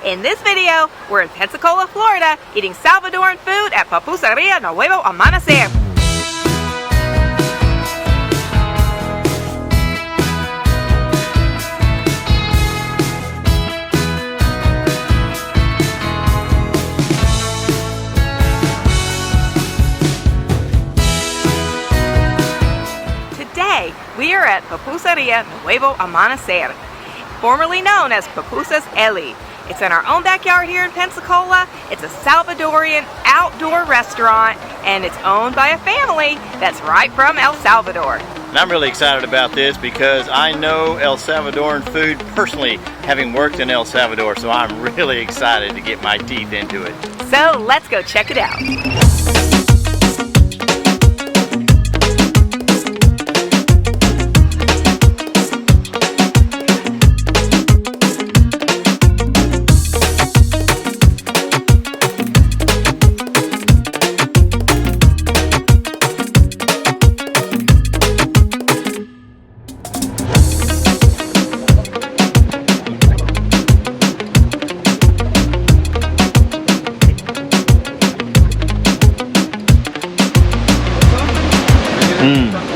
In this video, we're in Pensacola, Florida, eating Salvadoran food at Pupusaria Nuevo Amanacer. Today, we are at Pupusaria Nuevo Amanacer, formerly known as Pupusas. It's in our own backyard here in Pensacola. It's a Salvadorian outdoor restaurant, and it's owned by a family that's right from El Salvador. And I'm really excited about this because I know El Salvadoran food personally, having worked in El Salvador, so I'm really excited to get my teeth into it. So let's go check it out.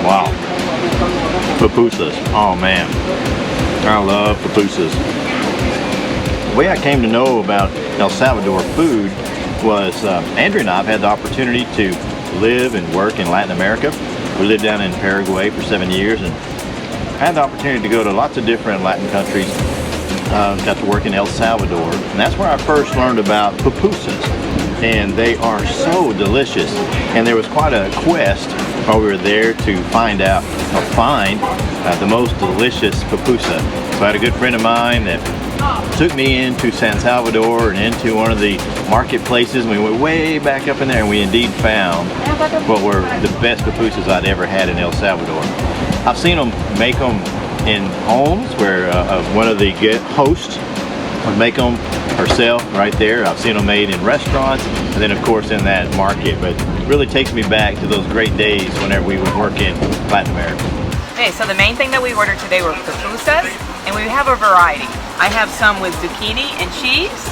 Wow. Pupusas. Oh man. I love pupusas. The way I came to know about El Salvador food was Andrea and I have had the opportunity to live and work in Latin America. We lived down in Paraguay for 7 years and had the opportunity to go to lots of different Latin countries. Got to work in El Salvador, and that's where I first learned about pupusas. And they are so delicious. And there was quite a quest while we were there to find the most delicious pupusa. So I had a good friend of mine that took me into San Salvador and into one of the marketplaces, and we went way back up in there, and we indeed found what were the best pupusas I'd ever had in El Salvador. I've seen them make them in homes where one of the hosts would make them herself right there. I've seen them made in restaurants, and then of course in that market. But it really takes me back to those great days whenever we would work in Latin America. Okay, so the main thing that we ordered today were pupusas, and we have a variety. I have some with zucchini and cheese,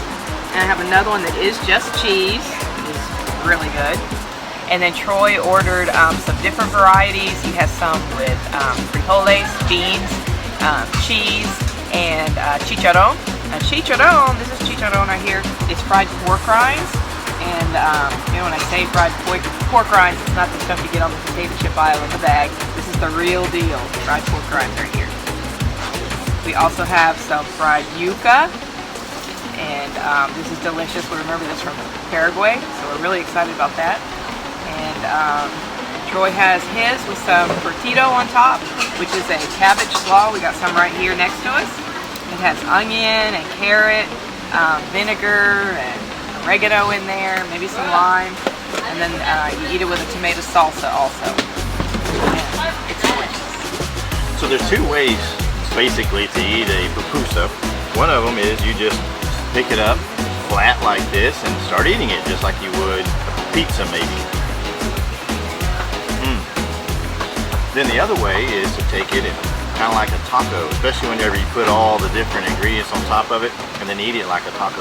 and I have another one that is just cheese. It's really good. And then Troy ordered some different varieties. He has some with frijoles, beans, cheese, and chicharron. Now chicharron, this is chicharron right here. It's fried pork rinds. And you know, when I say fried pork rinds, it's not the stuff you get on the potato chip aisle in the bag. This is the real deal, fried pork rinds right here. We also have some fried yuca, and this is delicious. We remember this from Paraguay, so we're really excited about that. And Troy has his with some curtido on top, which is a cabbage slaw. We got some right here next to us. It has onion and carrot, vinegar, and oregano in there, maybe some lime, and then you eat it with a tomato salsa also. And it's delicious. So there's two ways basically to eat a pupusa. One of them is you just pick it up flat like this and start eating it just like you would a pizza maybe. Then the other way is to take it and kind of like a taco, especially whenever you put all the different ingredients on top of it and then eat it like a taco.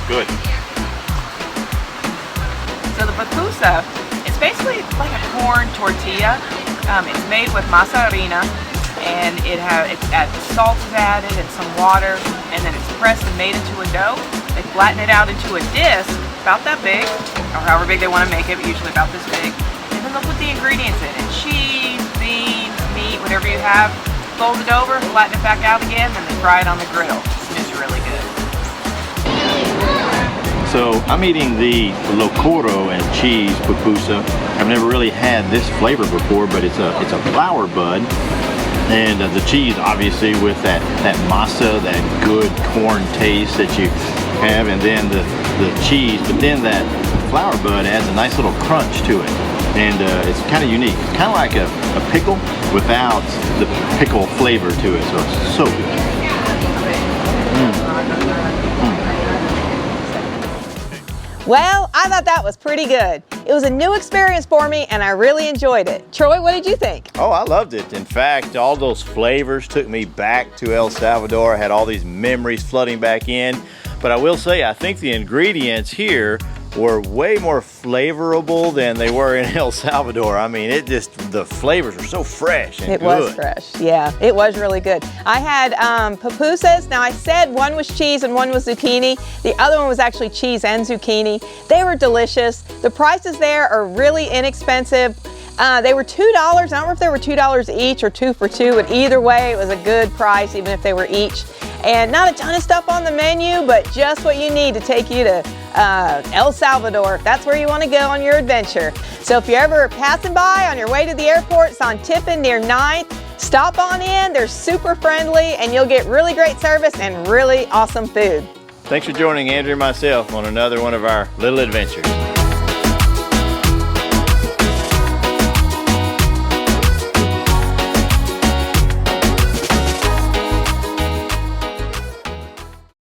Good. So the pupusa, it's basically like a corn tortilla. It's made with masa harina, and salt is added and some water, and then it's pressed and made into a dough. They flatten it out into a disc about that big, or however big they want to make it, but usually about this big. And then they'll put the ingredients in it: cheese, beans, meat, whatever you have. Fold it over, flatten it back out again, and they fry it on the griddle. It's really good. So I'm eating the locoro and cheese pupusa. I've never really had this flavor before, but it's a flower bud, and the cheese obviously with that masa, that good corn taste that you have, and then the cheese, but then that flower bud adds a nice little crunch to it, and it's kind of unique. It's kind of like a pickle without the pickle flavor to it, so it's so good. Well, I thought that was pretty good. It was a new experience for me and I really enjoyed it. Troy, what did you think? Oh, I loved it. In fact, all those flavors took me back to El Salvador. I had all these memories flooding back in. But I will say, I think the ingredients here were way more flavorable than they were in El Salvador. I mean, the flavors were so fresh and good. It good. was fresh, yeah. It was really good. I had pupusas. Now I said one was cheese and one was zucchini. The other one was actually cheese and zucchini. They were delicious. The prices there are really inexpensive. They were $2. I don't know if they were $2 each or 2 for 2, but either way, it was a good price, even if they were each. And not a ton of stuff on the menu, but just what you need to take you to El Salvador, if that's where you want to go on your adventure. So if you're ever passing by on your way to the airport, it's on Tiffin near 9th, stop on in. They're super friendly and you'll get really great service and really awesome food. Thanks for joining Andrea and myself on another one of our little adventures.